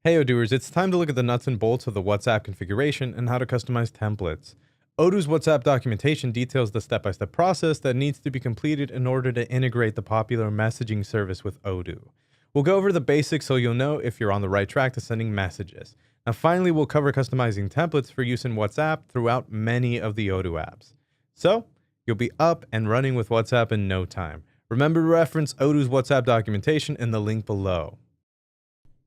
Hey Odooers, it's time to look at the nuts and bolts of the WhatsApp configuration and how to customize templates. Odoo's WhatsApp documentation details the step-by-step process that needs to be completed in order to integrate the popular messaging service with Odoo. We'll go over the basics so you'll know if you're on the right track to sending messages. Now finally, we'll cover customizing templates for use in WhatsApp throughout many of the Odoo apps. So, you'll be up and running with WhatsApp in no time. Remember to reference Odoo's WhatsApp documentation in the link below.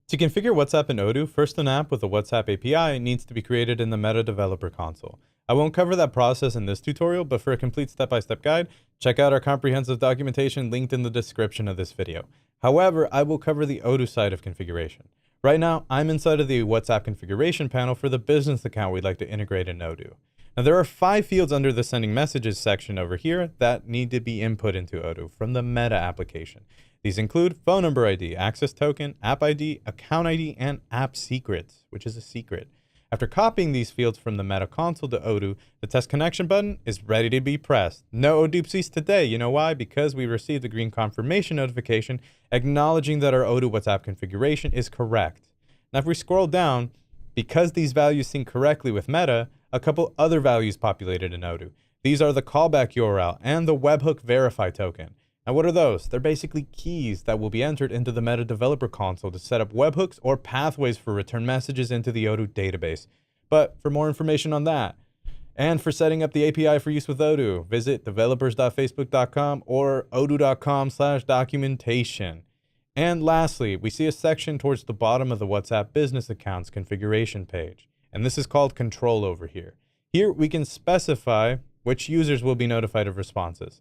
To configure WhatsApp in Odoo, first an app with a WhatsApp API needs to be created in the Meta Developer Console. I won't cover that process in this tutorial, but for a complete step-by-step guide, check out our comprehensive documentation linked in the description of this video. However, I will cover the Odoo side of configuration. Right now, I'm inside of the WhatsApp configuration panel for the business account we'd like to integrate in Odoo. Now, there are 5 fields under the Sending Messages section over here that need to be input into Odoo from the Meta application. These include phone number ID, access token, app ID, account ID, and app secrets, which is a secret. After copying these fields from the Meta console to Odoo, the test connection button is ready to be pressed. No Odoopsies today. You know why? Because we received a green confirmation notification acknowledging that our Odoo WhatsApp configuration is correct. Now, if we scroll down, because these values sync correctly with Meta, a couple other values populated in Odoo. These are the callback URL and the webhook verify token. Now, what are those? They're basically keys that will be entered into the Meta Developer Console to set up webhooks or pathways for return messages into the Odoo database. But for more information on that, and for setting up the API for use with Odoo, visit developers.facebook.com or odoo.com/documentation. And lastly, we see a section towards the bottom of the WhatsApp Business Accounts configuration page, and this is called Control over here. Here, we can specify which users will be notified of responses.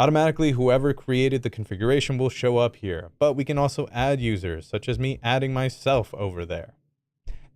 Automatically, whoever created the configuration will show up here, but we can also add users, such as me adding myself over there.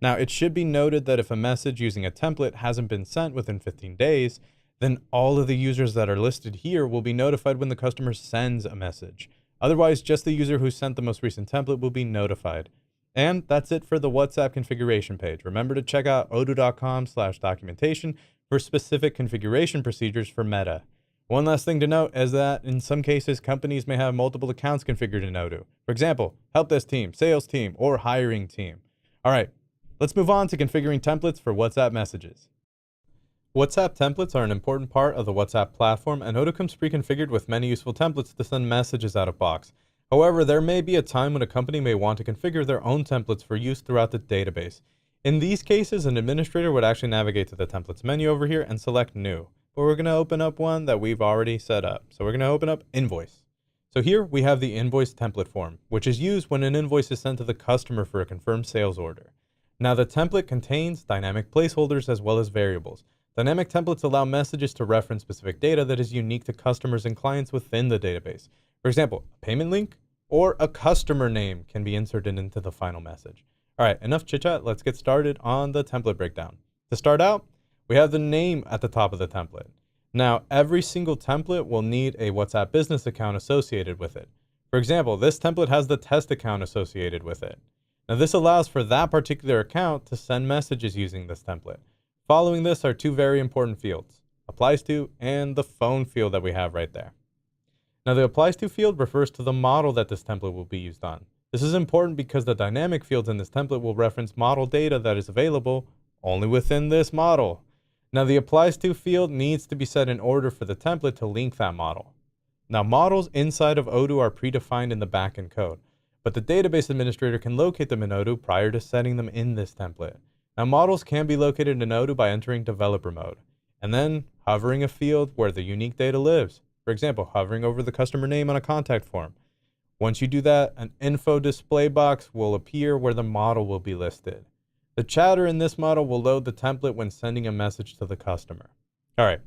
Now, it should be noted that if a message using a template hasn't been sent within 15 days, then all of the users that are listed here will be notified when the customer sends a message. Otherwise, just the user who sent the most recent template will be notified. And that's it for the WhatsApp configuration page. Remember to check out odoo.com/documentation for specific configuration procedures for Meta. One last thing to note is that in some cases, companies may have multiple accounts configured in Odoo. For example, help desk team, sales team, or hiring team. All right, let's move on to configuring templates for WhatsApp messages. WhatsApp templates are an important part of the WhatsApp platform, and Odoo comes pre-configured with many useful templates to send messages out of box. However, there may be a time when a company may want to configure their own templates for use throughout the database. In these cases, an administrator would actually navigate to the templates menu over here and select New. But we're going to open up one that we've already set up. So we're going to open up Invoice. So here we have the invoice template form, which is used when an invoice is sent to the customer for a confirmed sales order. Now the template contains dynamic placeholders as well as variables. Dynamic templates allow messages to reference specific data that is unique to customers and clients within the database. For example, a payment link or a customer name can be inserted into the final message. All right, enough chit chat. Let's get started on the template breakdown. To start out, we have the name at the top of the template. Now, every single template will need a WhatsApp business account associated with it. For example, this template has the test account associated with it. Now, this allows for that particular account to send messages using this template. Following this are 2 very important fields, applies to and the phone field that we have right there. Now, the applies to field refers to the model that this template will be used on. This is important because the dynamic fields in this template will reference model data that is available only within this model. Now, the applies to field needs to be set in order for the template to link that model. Now, models inside of Odoo are predefined in the backend code, but the database administrator can locate them in Odoo prior to setting them in this template. Now, models can be located in Odoo by entering developer mode, and then hovering a field where the unique data lives. For example, hovering over the customer name on a contact form. Once you do that, an info display box will appear where the model will be listed. The chatter in this model will load the template when sending a message to the customer. All right,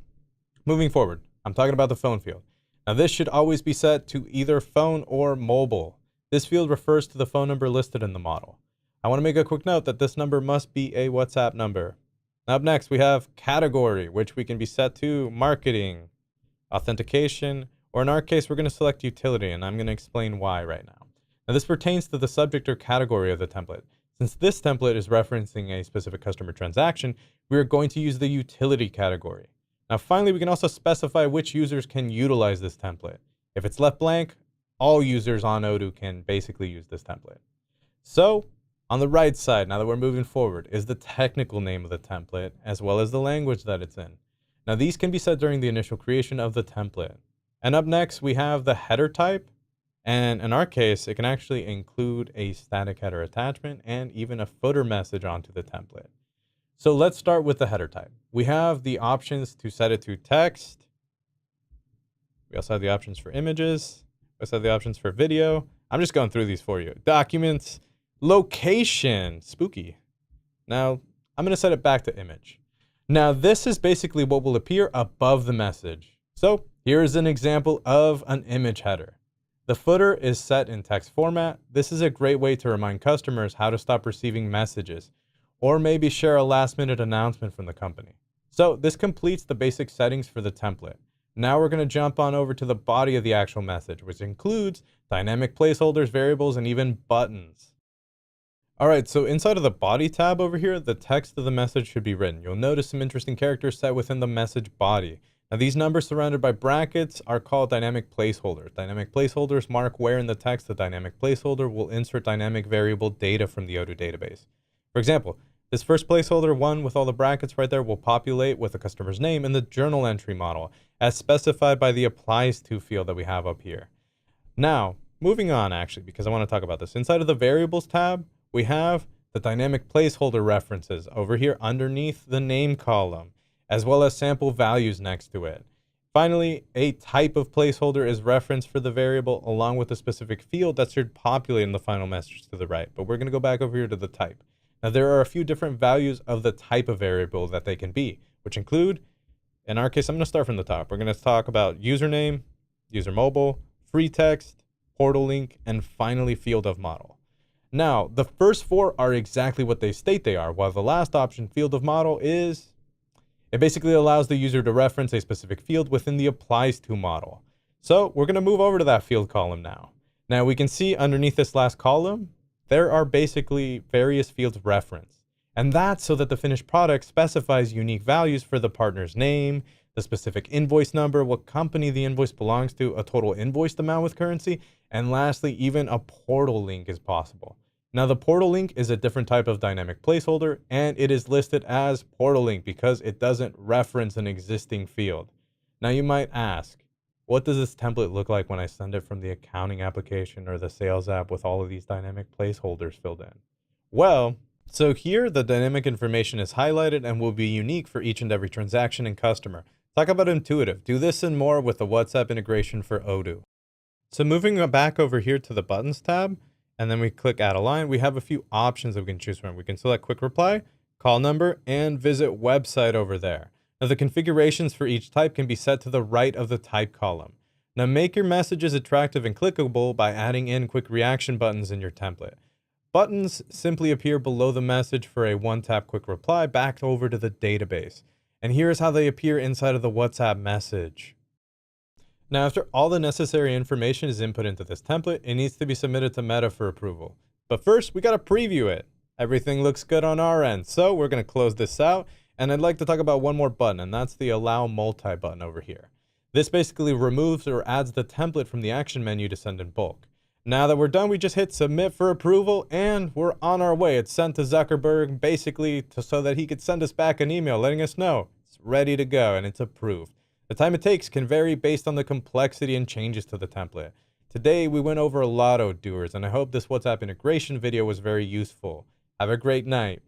moving forward, I'm talking about the phone field. Now, this should always be set to either phone or mobile. This field refers to the phone number listed in the model. I want to make a quick note that this number must be a WhatsApp number. Now, up next, we have category, which we can be set to marketing, authentication, or in our case, we're going to select utility, and I'm going to explain why right now. Now, this pertains to the subject or category of the template. Since this template is referencing a specific customer transaction, we are going to use the utility category. Now, finally, we can also specify which users can utilize this template. If it's left blank, all users on Odoo can basically use this template. So On the right side, now that we're moving forward, is the technical name of the template, as well as the language that it's in. Now these can be set during the initial creation of the template. And up next, we have the header type. And in our case, it can actually include a static header attachment and even a footer message onto the template. So let's start with the header type. We have the options to set it to text. We also have the options for images. We also have the options for video. I'm just going through these for you. Documents, location, spooky. Now, I'm going to set it back to image. Now, this is basically what will appear above the message. So here is an example of an image header. The footer is set in text format. This is a great way to remind customers how to stop receiving messages, or maybe share a last-minute announcement from the company. So this completes the basic settings for the template. Now we're going to jump on over to the body of the actual message, which includes dynamic placeholders, variables, and even buttons. All right, so inside of the body tab over here, the text of the message should be written. You'll notice some interesting characters set within the message body. Now these numbers surrounded by brackets are called dynamic placeholders. Dynamic placeholders mark where in the text the dynamic placeholder will insert dynamic variable data from the Odoo database. For example, this first placeholder, one with all the brackets right there, will populate with the customer's name in the journal entry model, as specified by the applies to field that we have up here. Now, moving on actually, because I want to talk about this. Inside of the variables tab, we have the dynamic placeholder references over here underneath the name column, as well as sample values next to it. Finally, a type of placeholder is referenced for the variable along with a specific field that should populate in the final message to the right. But we're going to go back over here to the type. Now, there are a few different values of the type of variable that they can be, which include, in our case, I'm going to start from the top. We're going to talk about username, user mobile, free text, portal link, and finally field of model. Now, the first four are exactly what they state they are, while the last option, field of model, it basically allows the user to reference a specific field within the applies to model. So we're going to move over to that field column now. Now we can see underneath this last column, there are basically various fields referenced. And that's so that the finished product specifies unique values for the partner's name, the specific invoice number, what company the invoice belongs to, a total invoiced amount with currency, and lastly, even a portal link is possible. Now the portal link is a different type of dynamic placeholder, and it is listed as portal link because it doesn't reference an existing field. Now you might ask, what does this template look like when I send it from the accounting application or the sales app with all of these dynamic placeholders filled in? Well, so here the dynamic information is highlighted and will be unique for each and every transaction and customer. Talk about intuitive. Do this and more with the WhatsApp integration for Odoo. So moving back over here to the buttons tab, and then we click add a line, we have a few options that we can choose from. We can select quick reply, call number, and visit website over there. Now the configurations for each type can be set to the right of the type column. Now make your messages attractive and clickable by adding in quick reaction buttons in your template. Buttons simply appear below the message for a one-tap quick reply back over to the database. And here's how they appear inside of the WhatsApp message. Now, after all the necessary information is input into this template, it needs to be submitted to Meta for approval. But first, we got to preview it. Everything looks good on our end, so we're going to close this out. And I'd like to talk about one more button, and that's the Allow Multi button over here. This basically removes or adds the template from the action menu to send in bulk. Now that we're done, we just hit Submit for approval, and we're on our way. It's sent to Zuckerberg basically so that he could send us back an email letting us know it's ready to go and it's approved. The time it takes can vary based on the complexity and changes to the template. Today, we went over a lot of doers, and I hope this WhatsApp integration video was very useful. Have a great night.